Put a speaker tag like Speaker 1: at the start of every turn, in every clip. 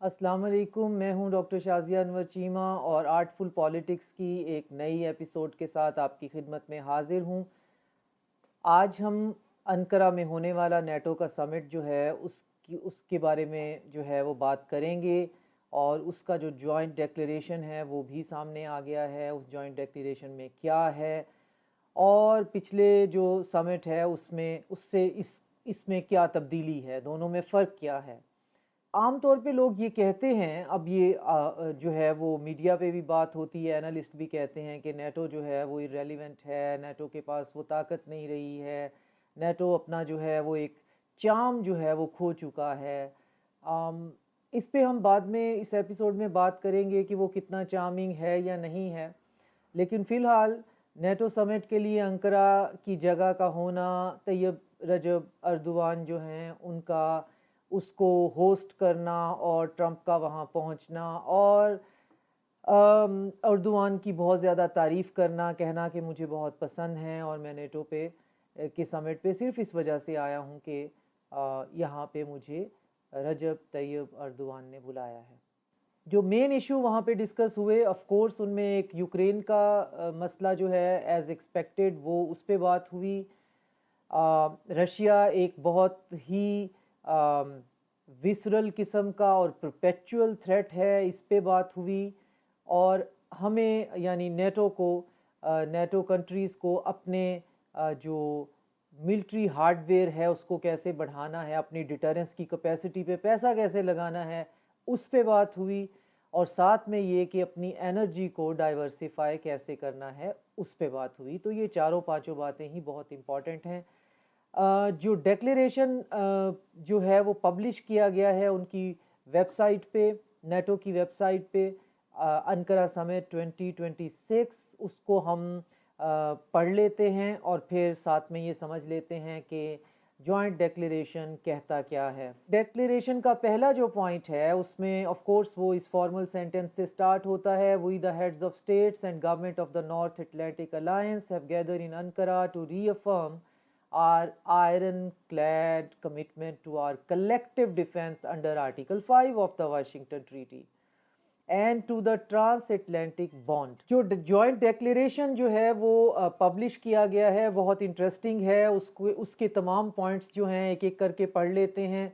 Speaker 1: अस्सलाम वालेकुम, मैं हूं डॉक्टर शाज़िया अनवर चीमा और आर्टफुल पॉलिटिक्स की एक नई एपिसोड के साथ आपकी खिदमत में हाजिर हूं। आज हम अंकारा में होने वाला नेटो का समिट जो है उसके बारे में जो है वो बात करेंगे और उसका जो जॉइंट डिक्लेरेशन है वो भी सामने आ गया है। उस जॉइंट डिक्लेरेशन में क्या है और पिछले जो समिट है उसमें उससे इसमें क्या तब्दीली है, दोनों में फ़र्क क्या है। आम तौर पे लोग ये कहते हैं, अब ये जो है वो मीडिया पे भी बात होती है, एनालिस्ट भी कहते हैं कि नेटो जो है वो इरेलीवेंट है, नेटो के पास वो ताकत नहीं रही है, नेटो अपना जो है वो एक चार्म जो है वो खो चुका है। इस पे हम बाद में इस एपिसोड में बात करेंगे कि वो कितना चार्मिंग है या नहीं है। लेकिन फ़िलहाल नेटो समिट के लिए अंकारा की जगह का होना, तैयब रजब अर्दोआन जो हैं उनका उसको होस्ट करना और ट्रंप का वहाँ पहुँचना और अर्दोआन की बहुत ज़्यादा तारीफ़ करना, कहना कि मुझे बहुत पसंद है और मैं नेटो पे के समिट पे सिर्फ इस वजह से आया हूँ कि यहाँ पे मुझे रजब तैयब अर्दोआन ने बुलाया है। जो मेन इशू वहाँ पे डिस्कस हुए, ऑफ कोर्स उनमें एक यूक्रेन का मसला जो है एज एक्सपेक्टेड वो उस पे बात हुई। रशिया एक बहुत ही विसरल किस्म का और परपेचुअल थ्रेट है, इस पे बात हुई। और हमें यानी नेटो कंट्रीज़ को अपने जो मिलिट्री हार्डवेयर है उसको कैसे बढ़ाना है, अपनी डिटरेंस की कैपेसिटी पे पैसा कैसे लगाना है, उस पे बात हुई। और साथ में ये कि अपनी एनर्जी को डाइवर्सिफाई कैसे करना है, उस पे बात हुई। तो ये चारों पांचों बातें ही बहुत इम्पॉर्टेंट हैं। जो डिक्लेरेशन जो है वो पब्लिश किया गया है उनकी वेबसाइट पे, नेटो की वेबसाइट पे, अंकारा समिट 2026, उसको हम पढ़ लेते हैं और फिर साथ में ये समझ लेते हैं कि जॉइंट डिक्लेरेशन कहता क्या है। डिक्लेरेशन का पहला जो पॉइंट है उसमें ऑफ कोर्स वो इस फॉर्मल सेंटेंस से स्टार्ट होता है, we the heads of states and government of the North Atlantic alliance have gathered in Ankara to reaffirm our ironclad commitment to our collective defense under Article 5 of the Washington Treaty and to the transatlantic bond। जो joint declaration जो है वो publish किया गया है बहुत interesting है। उसके तमाम पॉइंट्स जो हैं एक एक करके पढ़ लेते हैं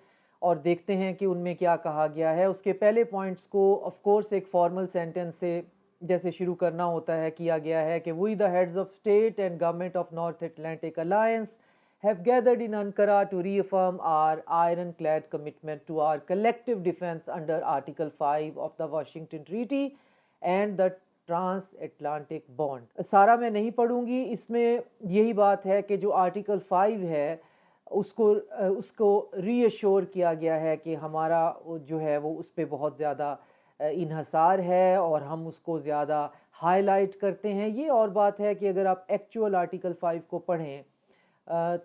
Speaker 1: और देखते हैं कि उनमें क्या कहा गया है। उसके पहले पॉइंट्स को ऑफ कोर्स एक फॉर्मल सेंटेंस से जैसे शुरू करना होता है किया गया है कि we the heads of state and government of North Atlantic alliance have gathered in Ankara to reaffirm our ironclad commitment to our collective defense under Article 5 of the Washington Treaty and the Transatlantic Bond। सारा मैं नहीं पढ़ूंगी, इसमें यही बात है कि जो article 5 है उसको रीअश्योर किया गया है कि हमारा जो है वो उस पर बहुत ज़्यादा इन्हसार है और हम उसको ज़्यादा हाईलाइट करते हैं। ये और बात है कि अगर आप एक्चुअल आर्टिकल 5 को पढ़ें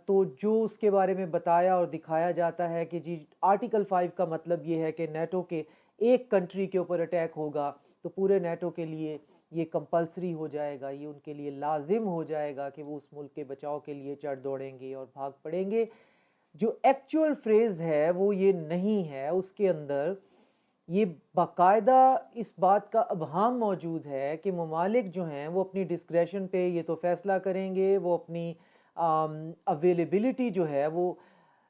Speaker 1: तो जो उसके बारे में बताया और दिखाया जाता है कि जी आर्टिकल 5 का मतलब ये है कि नेटो के एक कंट्री के ऊपर अटैक होगा तो पूरे नेटो के लिए ये कंपलसरी हो जाएगा, ये उनके लिए लाजिम हो जाएगा कि वो उस मुल्क के बचाव के लिए चढ़ दौड़ेंगे और भाग पड़ेंगे। जो एक्चुअल फ्रेज़ है वो ये नहीं है, उसके अंदर ये बाकायदा इस बात का अबहाम मौजूद है कि ममालिक जो हैं वो अपनी डिस्क्रेशन पे ये तो फैसला करेंगे, वो अपनी अवेलेबिलिटी जो है वो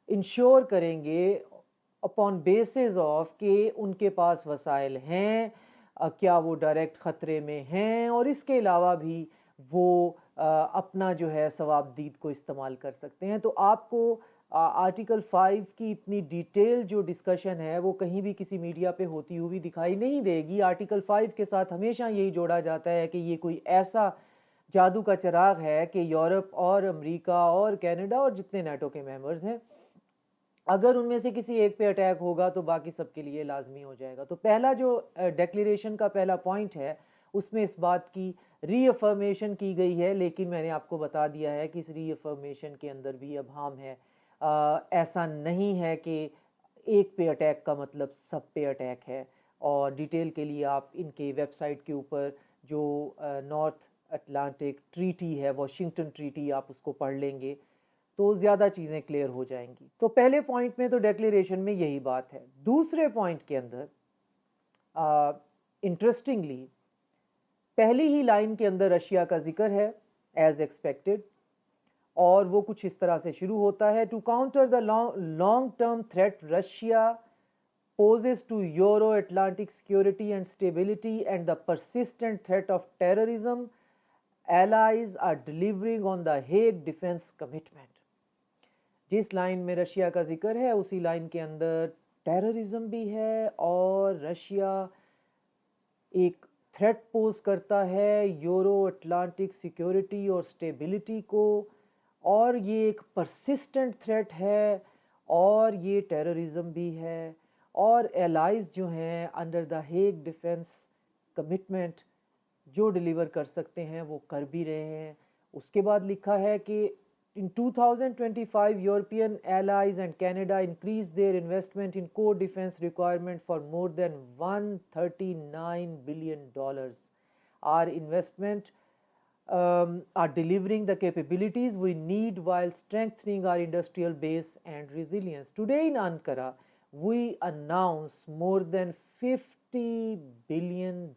Speaker 1: इंश्योर करेंगे अपॉन बेसिस ऑफ कि उनके पास वसाइल हैं, क्या वो डायरेक्ट ख़तरे में हैं और इसके अलावा भी वो अपना जो है सवाबदीद को इस्तेमाल कर सकते हैं। तो आपको आर्टिकल 5 की इतनी डिटेल जो डिस्कशन है वो कहीं भी किसी मीडिया पे होती हुई दिखाई नहीं देगी। आर्टिकल 5 के साथ हमेशा यही जोड़ा जाता है कि ये कोई ऐसा जादू का चिराग है कि यूरोप और अमेरिका और कनाडा और जितने नेटो के मेंबर्स हैं अगर उनमें से किसी एक पे अटैक होगा तो बाकी सबके लिए लाजमी हो जाएगा। तो पहला जो डिक्लेरेशन का पहला पॉइंट है उसमें इस बात की रीअफर्मेशन की गई है, लेकिन मैंने आपको बता दिया है कि इस रीअफर्मेशन के अंदर भी अबहाम है। ऐसा नहीं है कि एक पे अटैक का मतलब सब पे अटैक है। और डिटेल के लिए आप इनके वेबसाइट के ऊपर जो नॉर्थ अटलांटिक ट्रीटी है, वॉशिंगटन ट्रीटी, आप उसको पढ़ लेंगे तो ज़्यादा चीज़ें क्लियर हो जाएंगी। तो पहले पॉइंट में तो डिक्लेरेशन में यही बात है। दूसरे पॉइंट के अंदर इंटरेस्टिंगली पहली ही लाइन के अंदर रशिया का जिक्र है एज एक्सपेक्टेड, और वो कुछ इस तरह से शुरू होता है। To counter the long term threat Russia poses to Euro-Atlantic security and stability and the persistent threat of terrorism, allies are delivering on the Hague Defense Commitment। जिस लाइन में रशिया का जिक्र है उसी लाइन के अंदर टेररिज्म भी है, और रशिया एक थ्रेट पोज करता है यूरो अटलांटिक सिक्योरिटी और स्टेबिलिटी को, और ये एक परसिस्टेंट थ्रेट है, और ये टेररिज्म भी है, और एलाइज जो हैं under the Hague defence commitment जो डिलीवर कर सकते हैं वो कर भी रहे हैं। उसके बाद लिखा है कि in 2025 European allies and Canada increase their investment in core defence requirement for more than $139 billion। Our investment are delivering the capabilities we need while strengthening our industrial base and resilience. Today in Ankara, we announce more than $50 billion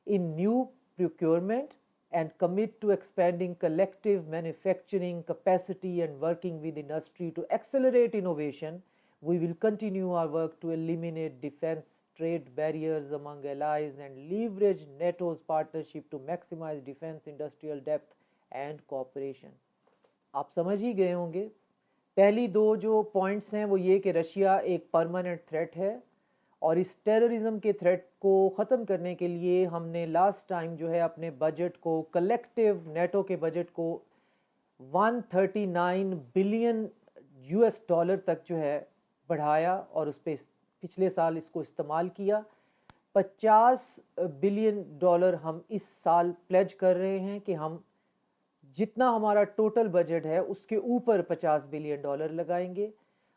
Speaker 1: in new procurement and commit to expanding collective manufacturing capacity and working with industry to accelerate innovation. We will continue our work to eliminate defense trade barriers among allies and leverage NATO's partnership to maximize defense industrial depth and cooperation। आप समझ ही गए होंगे, पहली दो जो points हैं वो ये कि रशिया एक परमानेंट थ्रेट है, और इस टेररिज्म के थ्रेट को ख़त्म करने के लिए हमने लास्ट टाइम जो है अपने बजट को, कलेक्टिव नेटो के बजट को 139 बिलियन US डॉलर तक जो है बढ़ाया, और उस पर पिछले साल इसको इस्तेमाल किया। $50 बिलियन हम इस साल प्लेज कर रहे हैं कि हम जितना हमारा टोटल बजट है उसके ऊपर $50 बिलियन लगाएंगे।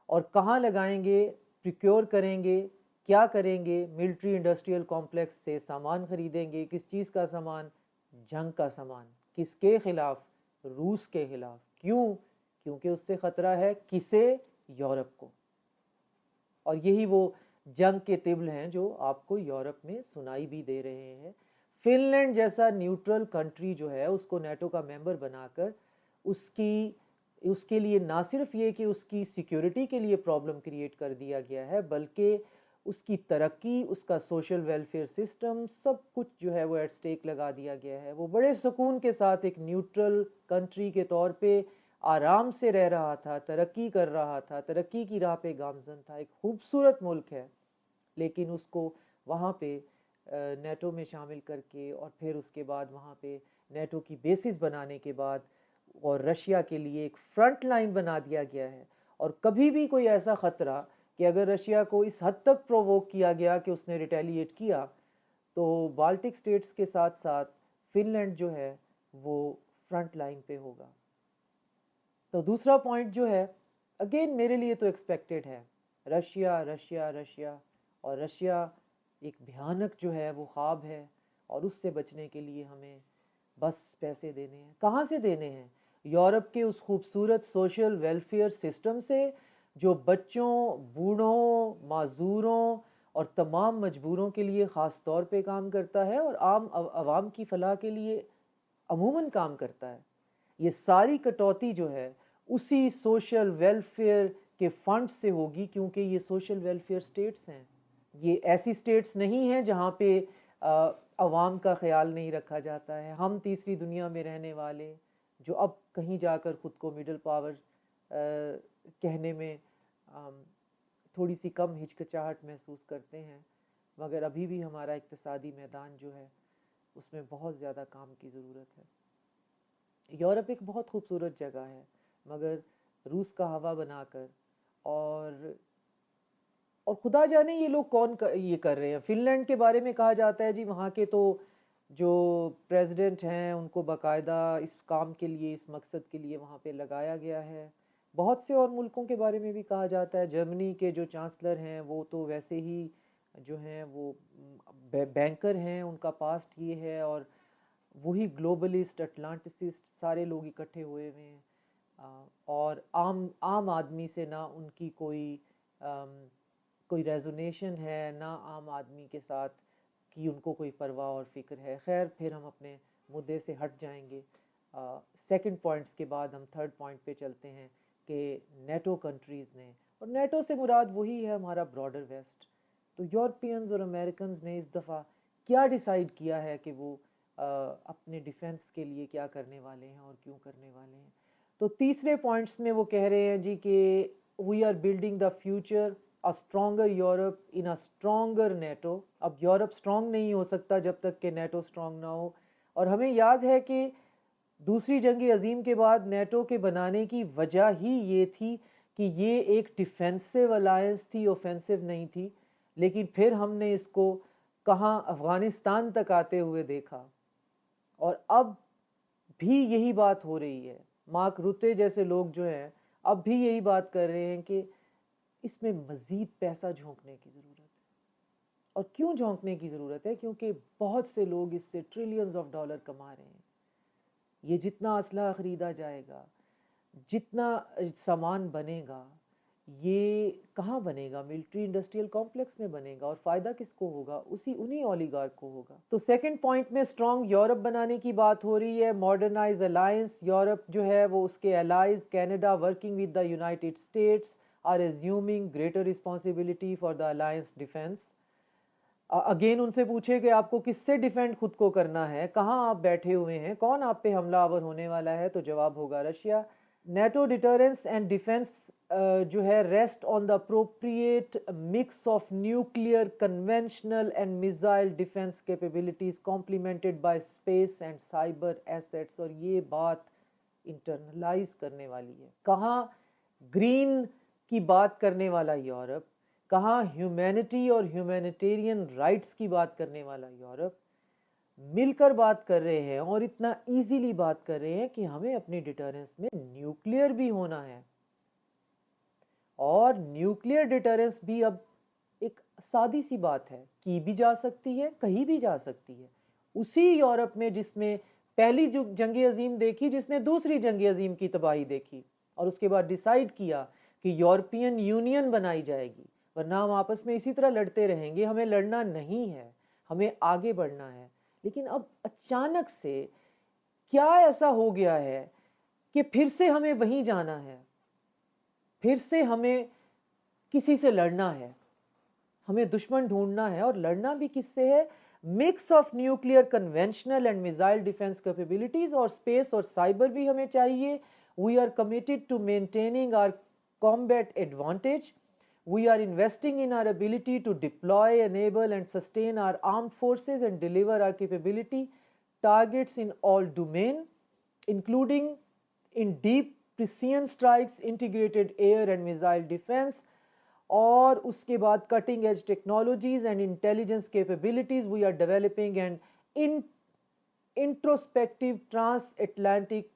Speaker 1: और कहाँ लगाएंगे, प्रिक्योर करेंगे, क्या करेंगे, मिलिट्री इंडस्ट्रियल कॉम्प्लेक्स से सामान खरीदेंगे। किस चीज़ का सामान? जंग का सामान। किसके खिलाफ? रूस के खिलाफ। क्यों? क्योंकि उससे ख़तरा है किसे? यूरोप को। और यही वो जंग के तिबल हैं जो आपको यूरोप में सुनाई भी दे रहे हैं। फिनलैंड जैसा न्यूट्रल कंट्री जो है उसको नेटो का मेंबर बनाकर उसके लिए ना सिर्फ ये कि उसकी सिक्योरिटी के लिए प्रॉब्लम क्रिएट कर दिया गया है, बल्कि उसकी तरक्की, उसका सोशल वेलफेयर सिस्टम, सब कुछ जो है वो एट स्टेक लगा दिया गया है। वो बड़े सुकून के साथ एक न्यूट्रल कंट्री के तौर पे आराम से रह रहा था, तरक्की कर रहा था, तरक्की की राह पे गामजन था। एक खूबसूरत मुल्क है, लेकिन उसको वहाँ पे नेटो में शामिल करके और फिर उसके बाद वहाँ पे नेटो की बेसिस बनाने के बाद और रशिया के लिए एक फ्रंट लाइन बना दिया गया है। और कभी भी कोई ऐसा ख़तरा कि अगर रशिया को इस हद तक प्रोवोक किया गया कि उसने रिटेलिएट किया, तो बाल्टिक स्टेट्स के साथ साथ फिनलैंड जो है वो फ्रंट लाइन पे होगा। तो दूसरा पॉइंट जो है, अगेन मेरे लिए तो एक्सपेक्टेड है, रशिया रशिया रशिया, और रशिया एक भयानक जो है वो ख्वाब है, और उससे बचने के लिए हमें बस पैसे देने हैं। कहाँ से देने हैं? यूरोप के उस खूबसूरत सोशल वेलफेयर सिस्टम से जो बच्चों, बूढ़ों, माजूरों और तमाम मजबूरों के लिए ख़ास तौर पे काम करता है और आम आवाम की फलाह के लिए अमूमन काम करता है। ये सारी कटौती जो है उसी सोशल वेलफेयर के फंड से होगी, क्योंकि ये सोशल वेलफेयर स्टेट्स हैं। ये ऐसी स्टेट्स नहीं हैं जहाँ पे अवाम का ख्याल नहीं रखा जाता है। हम तीसरी दुनिया में रहने वाले जो अब कहीं जाकर ख़ुद को मिडिल पावर कहने में थोड़ी सी कम हिचकिचाहट महसूस करते हैं, मगर अभी भी हमारा इक्तिसादी मैदान जो है उसमें बहुत ज़्यादा काम की ज़रूरत है। यूरोप एक बहुत खूबसूरत जगह है, मगर रूस का हवा बनाकर और खुदा जाने ये लोग ये कर रहे हैं। फिनलैंड के बारे में कहा जाता है जी वहाँ के तो जो प्रेसिडेंट हैं उनको बाकायदा इस काम के लिए, इस मकसद के लिए वहाँ पे लगाया गया है। बहुत से और मुल्कों के बारे में भी कहा जाता है। जर्मनी के जो चांसलर हैं वो तो वैसे ही जो हैं वो बैंकर हैं, उनका पास्ट ये है, और वही ग्लोबलिस्ट, अटलांटिसिस्ट सारे लोग इकट्ठे हुए हुए हैं। और आम आदमी से ना उनकी कोई कोई रेजोनेशन है, ना आम आदमी के साथ कि उनको कोई परवाह और फिक्र है। खैर, फिर हम अपने मुद्दे से हट जाएंगे। सेकंड पॉइंट्स के बाद हम थर्ड पॉइंट पे चलते हैं कि नेटो कंट्रीज़ ने, और नेटो से मुराद वही है हमारा ब्रॉडर वेस्ट। तो यूरोपियंस और अमेरिकन्स ने इस दफ़ा क्या डिसाइड किया है कि वो अपने डिफेंस के लिए क्या करने वाले हैं और क्यों करने वाले हैं। तो तीसरे पॉइंट्स में वो कह रहे हैं जी कि we are building the future a stronger Europe in a stronger NATO. अब यूरोप स्ट्रॉन्ग नहीं हो सकता जब तक कि नेटो स्ट्रॉन्ग ना हो। और हमें याद है कि दूसरी जंग अजीम के बाद नेटो के बनाने की वजह ही ये थी कि ये एक डिफेंसिव अलायंस थी, ऑफेंसिव नहीं थी। लेकिन फिर हमने इसको कहाँ अफ़गानिस्तान तक आते हुए देखा, और अब भी यही बात हो रही है। मार्क रुते जैसे लोग जो हैं अब भी यही बात कर रहे हैं कि इसमें मज़ीद पैसा झोंकने की ज़रूरत है। और क्यों झोंकने की ज़रूरत है? क्योंकि बहुत से लोग इससे ट्रिलियंस ऑफ डॉलर कमा रहे हैं। ये जितना असलहा ख़रीदा जाएगा, जितना सामान बनेगा, ये कहाँ बनेगा? मिलिट्री इंडस्ट्रियल कॉम्प्लेक्स में बनेगा। और फ़ायदा किसको होगा? उन्हीं ओलिगार्क को होगा। तो सेकंड पॉइंट में स्ट्रॉन्ग यूरोप बनाने की बात हो रही है। मॉडर्नाइज अलायंस, यूरोप जो है वो उसके allies Canada working with the United States are assuming greater responsibility for the alliance defence. Again उनसे पूछे कि आपको किससे डिफेंड खुद को करना है, कहाँ आप बैठे हुए हैं, कौन आप पे हमलावर होने वाला है? तो जवाब होगा Russia. NATO deterrence and defence जो है rest on the appropriate mix of nuclear, conventional and missile defence capabilities complimented bye space and cyber assets. और ये बात इंटरनलाइज करने वाली है। कहाँ ग्रीन की बात करने वाला यूरोप, कहाँ ह्यूमैनिटी और ह्यूमैनिटेरियन राइट्स की बात करने वाला यूरोप मिलकर बात कर रहे हैं, और इतना इजीली बात कर रहे हैं कि हमें अपनी डिटरेंस में न्यूक्लियर भी होना है। और न्यूक्लियर डिटरेंस भी अब एक सादी सी बात है, की भी जा सकती है, कहीं भी जा सकती है। उसी यूरोप में जिसमें पहली जंग अजीम देखी, जिसने दूसरी जंग अजीम की तबाही देखी, और उसके बाद डिसाइड किया कि यूरोपियन यूनियन बनाई जाएगी, वरना हम आपस में इसी तरह लड़ते रहेंगे। हमें लड़ना नहीं है, हमें आगे बढ़ना है। लेकिन अब अचानक से क्या ऐसा हो गया है कि फिर से हमें वहीं जाना है, फिर से हमें किसी से लड़ना है, हमें दुश्मन ढूंढना है। और लड़ना भी किससे है? Mix of nuclear, conventional and missile defence capabilities, और स्पेस और साइबर भी हमें चाहिए। We are committed to maintaining our combat advantage. We are investing in our ability to deploy, enable and sustain our armed forces and deliver our capability targets in all domain, including in deep precision strikes, integrated air and missile defense, और उसके बाद cutting edge technologies and intelligence capabilities we are developing, and in introspective transatlantic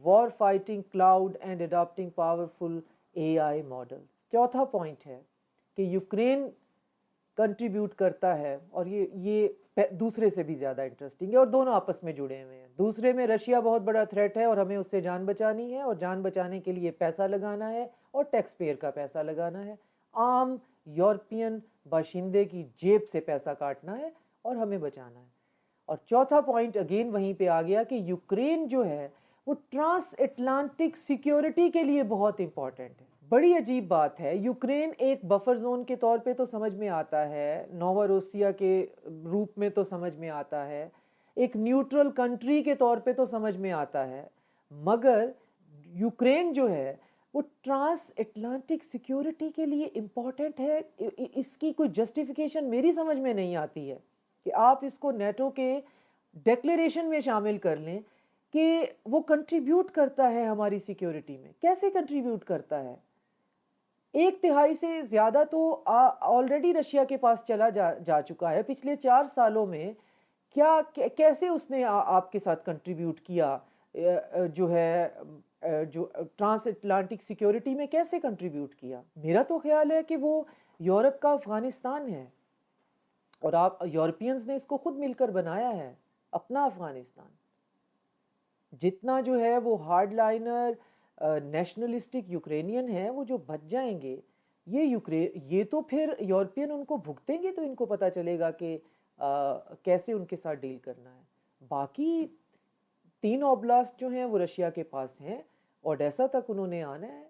Speaker 1: war fighting cloud and adopting powerful AI models। चौथा point है कि Ukraine contribute करता है, और ये दूसरे से भी ज़्यादा इंटरेस्टिंग है, और दोनों आपस में जुड़े हुए हैं। दूसरे में रशिया बहुत बड़ा थ्रेट है और हमें उससे जान बचानी है, और जान बचाने के लिए पैसा लगाना है, और टैक्स पेयर का पैसा लगाना है। आम यूरोपियन बाशिंदे की जेब से पैसा काटना है और हमें बचाना है। और चौथा पॉइंट अगेन वहीं पे आ गया कि यूक्रेन जो है वो ट्रांस एटलांटिक सिक्योरिटी के लिए बहुत इंपॉर्टेंट है। बड़ी अजीब बात है, यूक्रेन एक बफर जोन के तौर पे तो समझ में आता है, नोवारोसिया के रूप में तो समझ में आता है, एक न्यूट्रल कंट्री के तौर पे तो समझ में आता है, मगर यूक्रेन जो है वो ट्रांस एटलांटिक सिक्योरिटी के लिए इम्पॉर्टेंट है। इसकी कोई जस्टिफिकेशन मेरी समझ में नहीं आती है कि आप इसको नेटो के डिक्लेरेशन में शामिल कर लें कि वो कंट्रीब्यूट करता है हमारी सिक्योरिटी में। कैसे कंट्रीब्यूट करता है? 1/3 से ज़्यादा तो ऑलरेडी रशिया के पास चला जा चुका है पिछले 4 सालों में। कैसे उसने आपके साथ कंट्रीब्यूट किया, जो है जो ट्रांस अटलांटिक सिक्योरिटी में कैसे कंट्रीब्यूट किया? मेरा तो ख्याल है कि वो यूरोप का अफगानिस्तान है, और आप यूरोपियंस ने इसको खुद मिलकर बनाया है, अपना अफगानिस्तान। जितना जो है वो हार्ड लाइनर नेशनलिस्टिक यूक्रेनियन है, वो जो बच जाएंगे ये तो फिर यूरोपियन उनको भुगतेंगे तो इनको पता चलेगा कि कैसे उनके साथ डील करना है। बाकी 3 ओब्लास्ट जो हैं वो रशिया के पास हैं, ओडेसा तक उन्होंने आना है,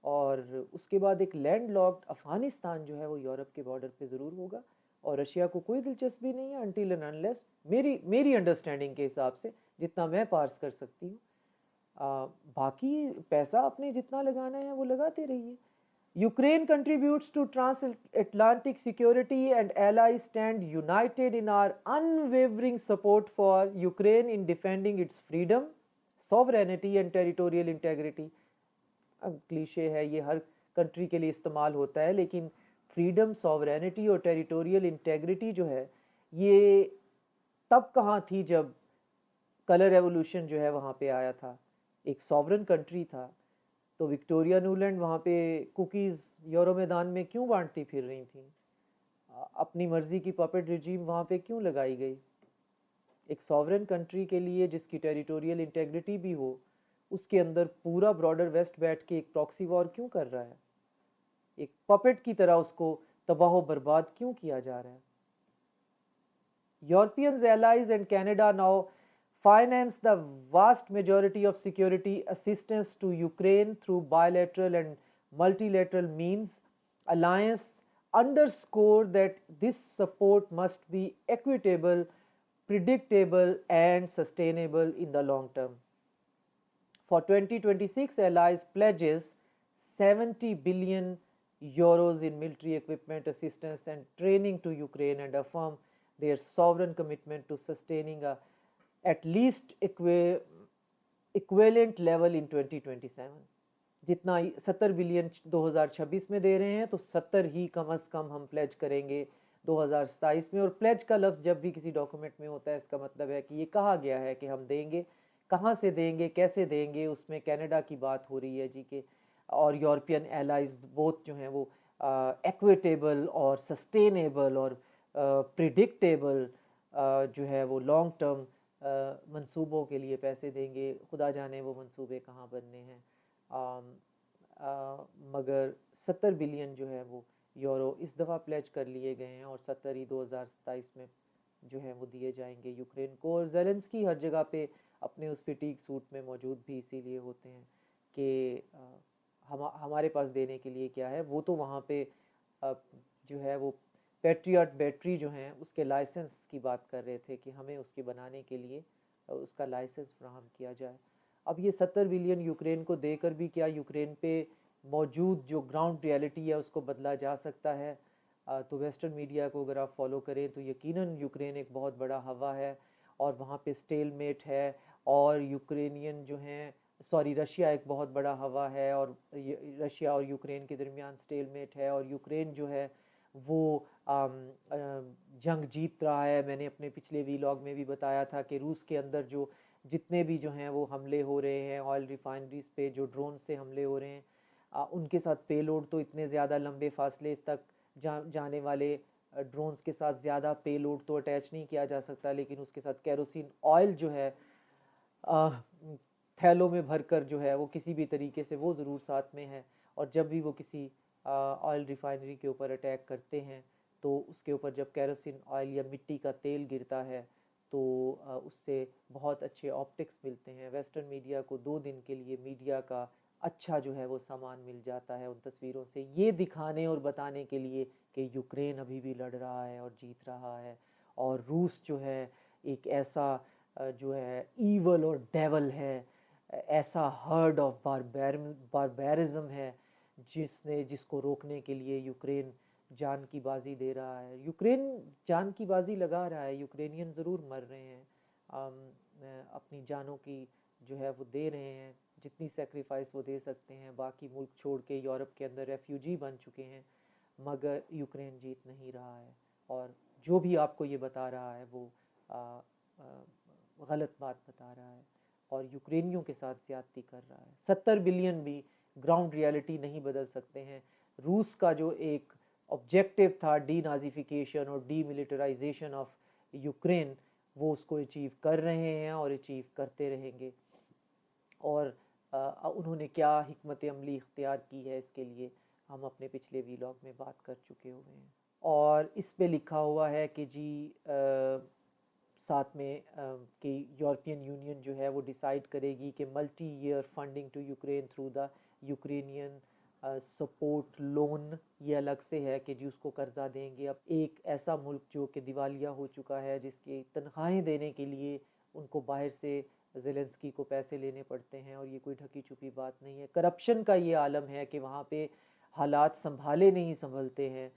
Speaker 1: और उसके बाद एक लैंडलॉक्ड अफ़गानिस्तान जो है वो यूरोप के बॉर्डर पे ज़रूर होगा, और रशिया को कोई दिलचस्पी नहीं है अनटिल एंड अनलेस, मेरी अंडरस्टैंडिंग के हिसाब से जितना मैं पार्स कर सकती हूँ। बाकी पैसा अपने जितना लगाना है वो लगाते रहिए। Ukraine contributes to transatlantic security, and allies stand united in our unwavering support for Ukraine in defending its freedom, sovereignty and territorial integrity. अब क्लीशे है, ये हर कंट्री के लिए इस्तेमाल होता है, लेकिन फ्रीडम, सॉवरेनिटी और टेरिटोरियल इंटेग्रिटी जो है ये तब कहाँ थी जब कलर रेवोल्यूशन जो है वहाँ पे आया था। एक सॉवरन कंट्री था, तो विक्टोरिया न्यूलैंड वहाँ पे कुकीज़ यूरो मैदान में क्यों बांटती फिर रही थी? अपनी मर्जी की पपेट रिजीम वहाँ पे क्यों लगाई गई? एक सॉवरन कंट्री के लिए जिसकी टेरिटोरियल इंटेग्रिटी भी हो, उसके अंदर पूरा ब्रॉडर वेस्ट बैठ के एक प्रॉक्सी वॉर क्यों कर रहा है? एक पपेट की तरह उसको तबाह बर्बाद क्यों किया जा रहा है? Europeans, allies and Canada now finance the vast majority of security assistance to Ukraine through bilateral and multilateral means. Alliance underscore that this support must be equitable, predictable and sustainable in the long term. For 2026, Allies pledges 70 billion euros in military equipment assistance and training to Ukraine, and affirm their sovereign commitment to sustaining a at least equivalent level in 2027. जितना 70 billion 2026 में दे रहे हैं, तो 70 ही कम अज़ कम हम pledge करेंगे 2027 में। और प्लेज का लफ्ज़ जब भी किसी डॉक्यूमेंट में होता है, इसका मतलब है कि ये कहा गया है कि हम देंगे। कहाँ से देंगे, कैसे देंगे, उसमें कनाडा की बात हो रही है जी के, और यूरोपियन एलाइज बोथ जो हैं वो एक्विटेबल और सस्टेनेबल और प्रिडिक्टेबल जो है वो लॉन्ग टर्म मंसूबों के लिए पैसे देंगे। खुदा जाने वो मंसूबे कहाँ बनने हैं, मगर 70 बिलियन जो है वो यूरो इस दफ़ा प्लेज कर लिए गए हैं, और 70 ही 2027 में जो है वो दिए जाएंगे यूक्रेन को। और ज़ेलेंस्की हर जगह पे अपने उस फिटीक सूट में मौजूद भी इसीलिए होते हैं कि हमारे पास देने के लिए क्या है। वो तो वहाँ पे जो है वो पैट्रियट बैटरी जो हैं उसके लाइसेंस की बात कर रहे थे कि हमें उसके बनाने के लिए उसका लाइसेंस फ्राहम किया जाए। अब ये 70 बिलियन यूक्रेन को देकर भी क्या यूक्रेन पे मौजूद जो ग्राउंड रियलिटी है उसको बदला जा सकता है? तो वेस्टर्न मीडिया को अगर आप फॉलो करें तो यकीनन यूक्रेन एक बहुत बड़ा हवा है, और वहाँ पे स्टेलमेट है, और यूक्रेनियन जो हैं रशिया एक बहुत बड़ा हवा है, और रशिया और यूक्रेन के दरमियान स्टेलमेट है, और यूक्रेन जो है वो जंग जीत रहा है। मैंने अपने पिछले वीलॉग में भी बताया था कि रूस के अंदर जो जितने भी जो हैं वो हमले हो रहे हैं, ऑयल रिफाइनरीज पे जो ड्रोन से हमले हो रहे हैं, उनके साथ पेलोड तो इतने ज़्यादा लंबे फासले तक जाने वाले ड्रोन्स के साथ ज़्यादा पेलोड तो अटैच नहीं किया जा सकता, लेकिन उसके साथ केरोसिन ऑयल जो है थैलों में भरकर जो है वो किसी भी तरीके से वो ज़रूर साथ में है। और जब भी वो किसी ऑयल रिफाइनरी के ऊपर अटैक करते हैं तो उसके ऊपर जब केरोसिन ऑयल या मिट्टी का तेल गिरता है तो उससे बहुत अच्छे ऑप्टिक्स मिलते हैं। वेस्टर्न मीडिया को 2 दिन के लिए मीडिया का अच्छा जो है वो सामान मिल जाता है उन तस्वीरों से, ये दिखाने और बताने के लिए कि यूक्रेन अभी भी लड़ रहा है और जीत रहा है, और रूस जो है एक ऐसा जो है ईवल और डेवल है, ऐसा हर्ड ऑफ बारबेरिज्म है जिसको रोकने के लिए यूक्रेन जान की बाजी दे रहा है। यूक्रेन जान की बाजी लगा रहा है, यूक्रेनियन ज़रूर मर रहे हैं, अपनी जानों की जो है वो दे रहे हैं जितनी सेक्रीफाइस वो दे सकते हैं। बाकी मुल्क छोड़ के यूरोप के अंदर रेफ्यूजी बन चुके हैं, मगर यूक्रेन जीत नहीं रहा है, और जो भी आपको ये बता रहा है वो गलत बात बता रहा है और यूक्रेनियों के साथ ज़्यादती कर रहा है। 70 बिलियन भी ग्राउंड रियलिटी नहीं बदल सकते हैं। रूस का जो एक ऑब्जेक्टिव था डीनाज़िफिकेशन और डीमिलिटराइजेशन ऑफ यूक्रेन, वो उसको अचीव कर रहे हैं और अचीव करते रहेंगे। और उन्होंने क्या हिकमत अमली इख्तियार की है इसके लिए, हम अपने पिछले वीलॉग में बात कर चुके हुए हैं। और इस पे लिखा हुआ है कि जी साथ में कि यूरोपियन यूनियन जो है वो डिसाइड करेगी कि multi year funding to Ukraine through the Ukrainian support loan, ये अलग से है कि जी उसको कर्जा देंगे। अब एक ऐसा मुल्क जो कि दिवालिया हो चुका है, जिसकी तनख्वाहें देने के लिए उनको बाहर से ज़ेलेंस्की को पैसे लेने पड़ते हैं, और ये कोई ढकी छुपी बात नहीं है। करप्शन का ये आलम है कि वहाँ पे हालात संभाले नहीं संभलते हैं,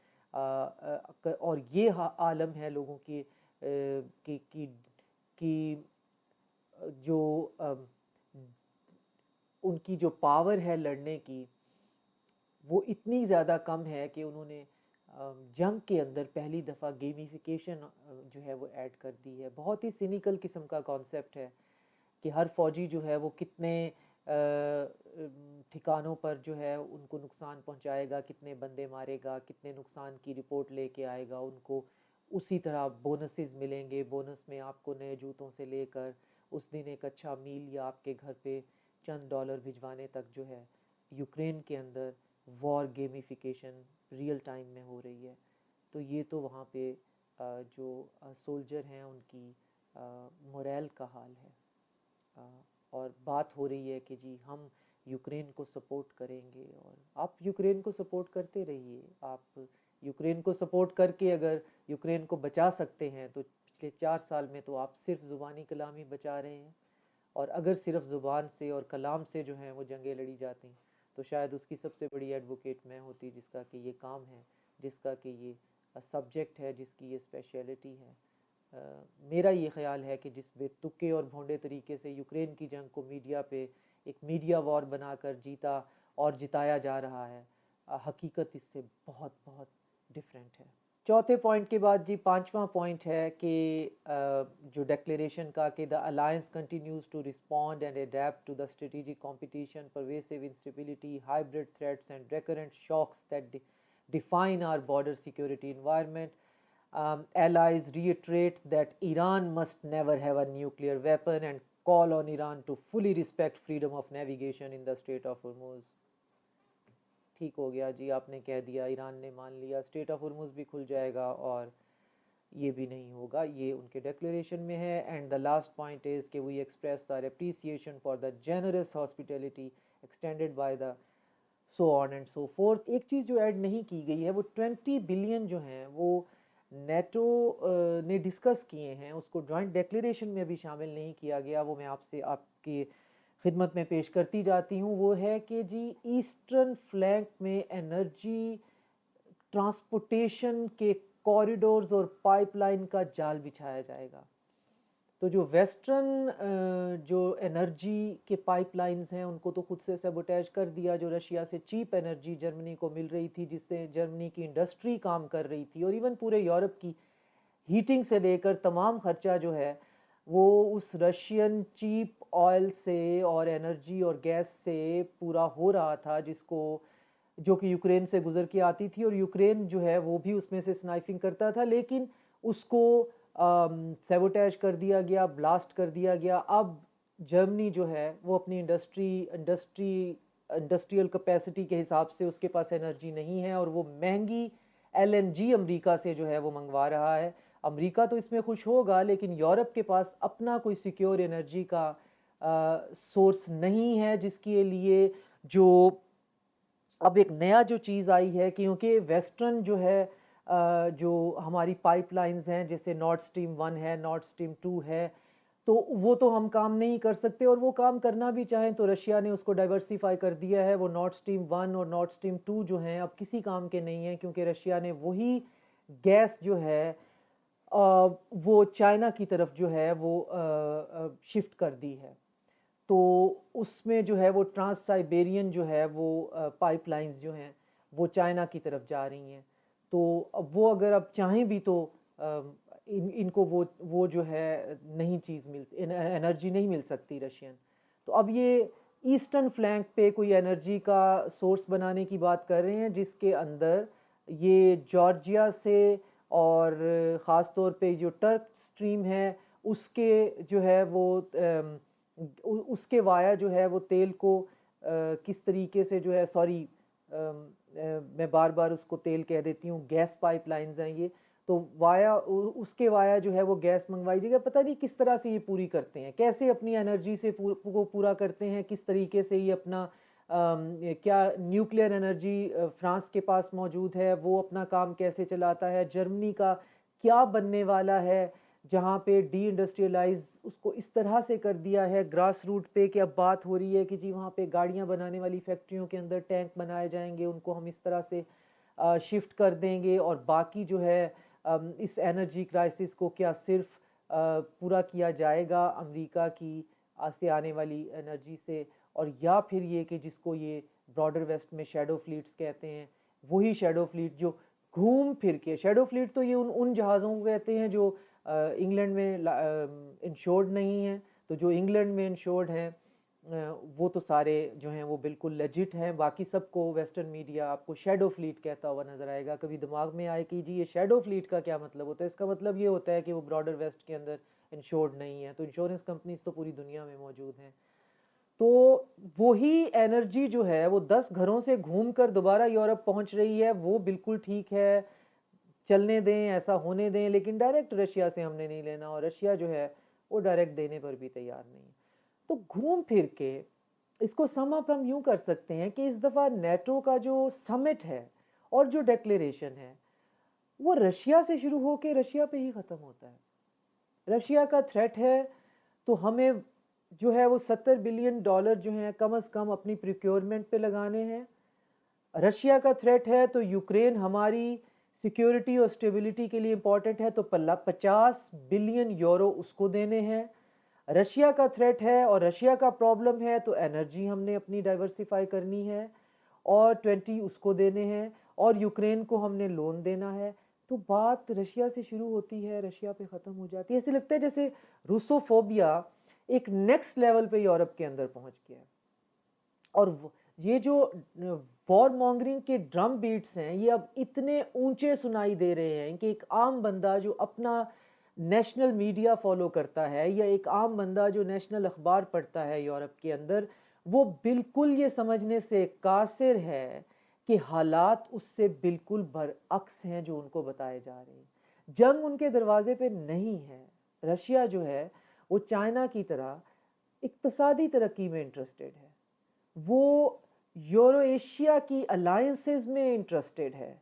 Speaker 1: और ये आलम है लोगों की जो उनकी जो पावर है लड़ने की, वो इतनी ज़्यादा कम है कि उन्होंने जंग के अंदर पहली दफ़ा गेमिफिकेशन जो है वो ऐड कर दी है। बहुत ही सिनिकल किस्म का कॉन्सेप्ट है कि हर फौजी जो है वो कितने ठिकानों पर जो है उनको नुकसान पहुंचाएगा, कितने बंदे मारेगा, कितने नुकसान की रिपोर्ट लेके आएगा, उनको उसी तरह बोनसेस मिलेंगे। बोनस में आपको नए जूतों से लेकर उस दिन एक अच्छा मील या आपके घर पे चंद डॉलर भिजवाने तक जो है यूक्रेन के अंदर वॉर गेमिफिकेशन रियल टाइम में हो रही है। तो ये तो वहाँ पे जो सोल्जर हैं उनकी मोरल का हाल है। और बात हो रही है कि जी हम यूक्रेन को सपोर्ट करेंगे, और आप यूक्रेन को सपोर्ट करते रहिए। आप यूक्रेन को सपोर्ट करके अगर यूक्रेन को बचा सकते हैं तो पिछले 4 साल में तो आप सिर्फ ज़ुबानी कलामी बचा रहे हैं। और अगर सिर्फ ज़ुबान से और कलाम से जो है वो जंगें लड़ी जाती तो शायद उसकी सबसे बड़ी एडवोकेट मैं होती, जिसका कि ये काम है, जिसका कि ये सब्जेक्ट है, जिसकी ये स्पेशलिटी है। मेरा ये ख्याल है कि जिस बेतुके और भोंडे तरीके से यूक्रेन की जंग को मीडिया पे एक मीडिया वॉर बनाकर जीता और जिताया जा रहा है, हकीकत इससे बहुत बहुत डिफरेंट है। चौथे पॉइंट के बाद जी पांचवा पॉइंट है कि जो डिक्लेरेशन का कि the alliance continues to respond and adapt to the strategic competition, pervasive instability, hybrid threats and recurrent shocks that define our border security environment. Allies reiterate that Iran must never have a nuclear weapon and call on Iran to fully respect freedom of navigation in the Strait of Hormuz. ठीक हो गया जी, आपने कह दिया, Iran ने मान लिया, straight of Hormuz भी खुल जाएगा और ये भी नहीं होगा, ये उनके डिक्लेरेशन में है। And the last point is कि we express our appreciation for the generous hospitality extended by the so on and so forth. एक चीज़ जो ऐड नहीं की गई है वो 20 बिलियन जो हैं वो नेटो ने डिस्कस किए हैं, उसको जॉइंट डिक्लेरेशन में भी शामिल नहीं किया गया। वो मैं आपसे आपकी खिदमत में पेश करती जाती हूँ। वो है कि जी ईस्टर्न फ्लैंक में एनर्जी ट्रांसपोर्टेशन के कॉरिडोर्स और पाइपलाइन का जाल बिछाया जाएगा। तो जो वेस्टर्न जो एनर्जी के पाइपलाइंस हैं उनको तो खुद से सबोटेज कर दिया, जो रशिया से चीप एनर्जी जर्मनी को मिल रही थी, जिससे जर्मनी की इंडस्ट्री काम कर रही थी, और इवन पूरे यूरोप की हीटिंग से लेकर तमाम खर्चा जो है वो उस रशियन चीप ऑयल से और एनर्जी और गैस से पूरा हो रहा था, जिसको जो कि यूक्रेन से गुजर के आती थी, और यूक्रेन जो है वो भी उसमें से स्नाइपिंग करता था, लेकिन उसको सेबोटेज कर दिया गया, ब्लास्ट कर दिया गया। अब जर्मनी जो है वो अपनी इंडस्ट्रियल कैपेसिटी के हिसाब से उसके पास एनर्जी नहीं है, और वो महंगी एलएनजी अमेरिका से जो है वो मंगवा रहा है। अमेरिका तो इसमें खुश होगा, लेकिन यूरोप के पास अपना कोई सिक्योर एनर्जी का सोर्स नहीं है, जिसके लिए जो अब एक नया जो चीज़ आई है, क्योंकि वेस्टर्न जो है जो हमारी पाइपलाइंस हैं, जैसे नॉर्थ स्ट्रीम 1 है, नॉर्थ स्ट्रीम 2 है, तो वो तो हम काम नहीं कर सकते, और वो काम करना भी चाहें तो रशिया ने उसको डाइवर्सिफाई कर दिया है। वो नॉर्थ स्ट्रीम 1 और नॉर्थ स्ट्रीम 2 जो हैं अब किसी काम के नहीं हैं, क्योंकि रशिया ने वही गैस जो है वो चाइना की तरफ जो है वो शिफ्ट कर दी है। तो उसमें जो है वो ट्रांस साइबेरियन जो है वो पाइपलाइंस जो हैं वो चाइना की तरफ जा रही हैं। तो अब वो अगर अब चाहें भी तो इनको वो जो है नहीं चीज़ एनर्जी नहीं मिल सकती रशियन। तो अब ये ईस्टर्न फ्लैंक पे कोई एनर्जी का सोर्स बनाने की बात कर रहे हैं, जिसके अंदर ये जॉर्जिया से और ख़ास तौर पे जो टर्क स्ट्रीम है उसके जो है वो उसके वाया जो है वो तेल को किस तरीके से जो है मैं बार बार उसको तेल कह देती हूँ, गैस पाइपलाइंस हैं ये, तो वाया उसके वाया जो है वो गैस मंगवाई जाएगी। पता नहीं किस तरह से ये पूरी करते हैं, कैसे अपनी एनर्जी से को पूरा करते हैं, किस तरीके से ये अपना क्या न्यूक्लियर एनर्जी फ्रांस के पास मौजूद है, वो अपना काम कैसे चलाता है, जर्मनी का क्या बनने वाला है जहाँ पे डी इंडस्ट्रियलाइज उसको इस तरह से कर दिया है ग्रास रूट पे कि अब बात हो रही है कि जी वहाँ पे गाड़ियाँ बनाने वाली फैक्ट्रियों के अंदर टैंक बनाए जाएंगे, उनको हम इस तरह से शिफ्ट कर देंगे, और बाकी जो है इस एनर्जी क्राइसिस को क्या सिर्फ पूरा किया जाएगा अमेरिका की से आने वाली एनर्जी से, और या फिर ये कि जिसको ये ब्रॉडर वेस्ट में शेडो फ्लीट्स कहते हैं, वही शेडो फ्लीट जो घूम फिर के, शेडो फ्लीट तो ये उन जहाज़ों को कहते हैं जो इंग्लैंड में इंश्योर्ड नहीं हैं, तो जो इंग्लैंड में इंश्योर्ड हैं वो तो सारे जो हैं वो बिल्कुल लेजिट हैं, बाकी सबको वेस्टर्न मीडिया आपको शेडो फ्लीट कहता हुआ नज़र आएगा। कभी दिमाग में आए कि जी ये शेडो फ्लीट का क्या मतलब होता है, इसका मतलब ये होता है कि वो ब्रॉडर वेस्ट के अंदर इंश्योर्ड नहीं है। तो इंश्योरेंस कंपनीज तो पूरी दुनिया में मौजूद हैं, तो वही एनर्जी जो है वो 10 घरों से घूम कर दोबारा यूरोप पहुंच रही है, वो बिल्कुल ठीक है, चलने दें, ऐसा होने दें, लेकिन डायरेक्ट रशिया से हमने नहीं लेना, और रशिया जो है वो डायरेक्ट देने पर भी तैयार नहीं। तो घूम फिर के इसको सम अप हम यूँ कर सकते हैं कि इस दफ़ा नेटो का जो समिट है और जो डिक्लेरेशन है वो रशिया से शुरू होकर रशिया पे ही ख़त्म होता है। रशिया का थ्रेट है तो हमें जो है वो $70 बिलियन जो हैं कम से कम अपनी प्रोक्योरमेंट पे लगाने हैं। रशिया का थ्रेट है तो यूक्रेन हमारी सिक्योरिटी और स्टेबिलिटी के लिए इम्पॉर्टेंट है, तो 50 बिलियन यूरो उसको देने हैं। रशिया का थ्रेट है और रशिया का प्रॉब्लम है तो एनर्जी हमने अपनी डाइवर्सिफाई करनी है और 20 उसको देने हैं, और यूक्रेन को हमने लोन देना है। तो बात रशिया से शुरू होती है, रशिया पे ख़त्म हो जाती है। ऐसे लगता है जैसे रूसोफोबिया एक नेक्स्ट लेवल पे यूरोप के अंदर पहुंच गया है, और ये जो वॉर मॉन्गरिंग के ड्रम बीट्स हैं ये अब इतने ऊंचे सुनाई दे रहे हैं कि एक आम बंदा जो अपना नेशनल मीडिया फॉलो करता है या एक आम बंदा जो नेशनल अखबार पढ़ता है यूरोप के अंदर, वो बिल्कुल ये समझने से कासिर है कि हालात उससे बिल्कुल बरअक्स हैं जो उनको बताए जा रहे हैं। जंग उनके दरवाजे पे नहीं है। रशिया जो है वो चाइना की तरह इक्तसादी तरक्की में इंटरेस्टेड है, वो यूरो एशिया की अलायंसेस में इंटरेस्टेड है,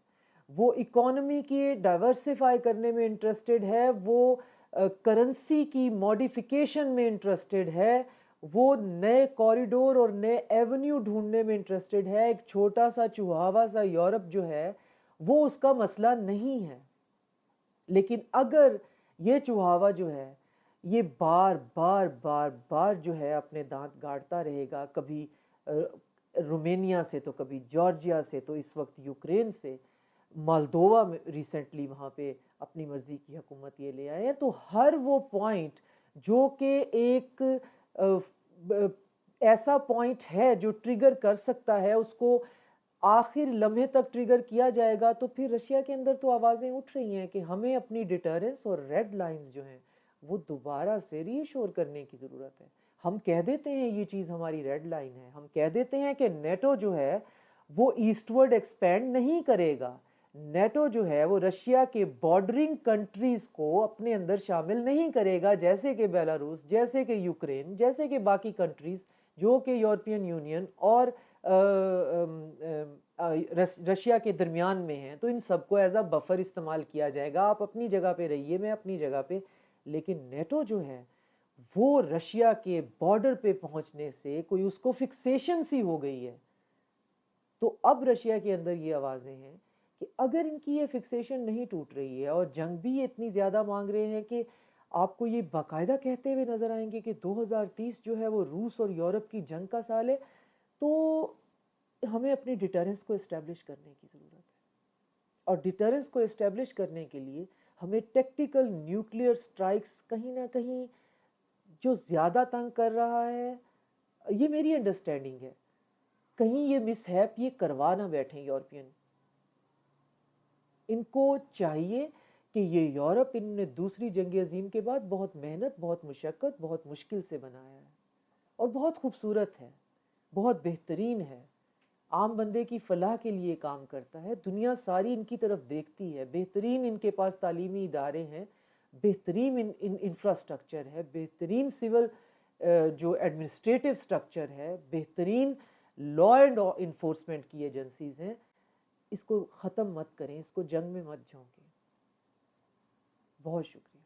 Speaker 1: वो इकोनॉमी की डाइवर्सिफाई करने में इंटरेस्टेड है, वो करेंसी की मॉडिफिकेशन में इंटरेस्टेड है, वो नए कॉरिडोर और नए एवेन्यू ढूंढने में इंटरेस्टेड है। एक छोटा सा चुहावा सा यूरोप जो है वो उसका मसला नहीं है, लेकिन अगर ये चुहावा जो है ये बार बार बार बार जो है अपने दांत गाड़ता रहेगा, कभी रोमेनिया से तो कभी जॉर्जिया से तो इस वक्त यूक्रेन से, मोल्दोवा में रिसेंटली वहाँ पे अपनी मर्जी की हुकूमत ये ले आए हैं, तो हर वो पॉइंट जो कि एक ऐसा पॉइंट है जो ट्रिगर कर सकता है उसको आखिर लम्हे तक ट्रिगर किया जाएगा। तो फिर रशिया के अंदर तो आवाज़ें उठ रही हैं कि हमें अपनी डिटरेंस और रेड लाइंस जो हैं वो दोबारा से रीशोर करने की ज़रूरत है। हम कह देते हैं ये चीज़ हमारी रेड लाइन है, हम कह देते हैं कि नेटो जो है वो ईस्टवर्ड एक्सपेंड नहीं करेगा, नेटो जो है वो रशिया के बॉर्डरिंग कंट्रीज़ को अपने अंदर शामिल नहीं करेगा, जैसे कि बेलारूस, जैसे कि यूक्रेन, जैसे कि बाकी कंट्रीज़ जो कि यूरोपियन यूनियन और रशिया के दरमियान में हैं। तो इन सबको एज अ बफर इस्तेमाल किया जाएगा, आप अपनी जगह पे रहिए, मैं अपनी जगह पे। लेकिन नेटो जो है वो रशिया के बॉर्डर पे पहुंचने से कोई उसको फिक्सेशन सी हो गई है। तो अब रशिया के अंदर ये आवाज़ें हैं कि अगर इनकी ये फिक्सेशन नहीं टूट रही है और जंग भी इतनी ज़्यादा मांग रहे हैं कि आपको ये बाकायदा कहते हुए नज़र आएंगे कि 2030 जो है वो रूस और यूरोप की जंग का साल है, तो हमें अपनी डिटरेंस को इस्टेब्लिश करने की ज़रूरत है। और डिटरेंस को इस्टेब्लिश करने के लिए हमें टेक्टिकल न्यूक्लियर स्ट्राइक्स कहीं ना कहीं जो ज़्यादा तंग कर रहा है, ये मेरी अंडरस्टैंडिंग है, कहीं ये मिसहैप ये करवा ना बैठें यूरोपियन। इनको चाहिए कि ये यूरोप इन्होंने दूसरी जंग अजीम के बाद बहुत मेहनत, बहुत मुशक्क़त, बहुत मुश्किल से बनाया है और बहुत खूबसूरत है, बहुत बेहतरीन है, आम बंदे की फलाह के लिए काम करता है। दुनिया सारी इनकी तरफ देखती है, बेहतरीन इनके पास तालीमी इदारे हैं, बेहतरीन इंफ्रास्ट्रक्चर है, बेहतरीन सिविल जो एडमिनिस्ट्रेटिव स्ट्रक्चर है, बेहतरीन लॉ एंड इन्फोर्समेंट की एजेंसीज हैं। इसको ख़त्म मत करें, इसको जंग में मत झोंकें। बहुत शुक्रिया।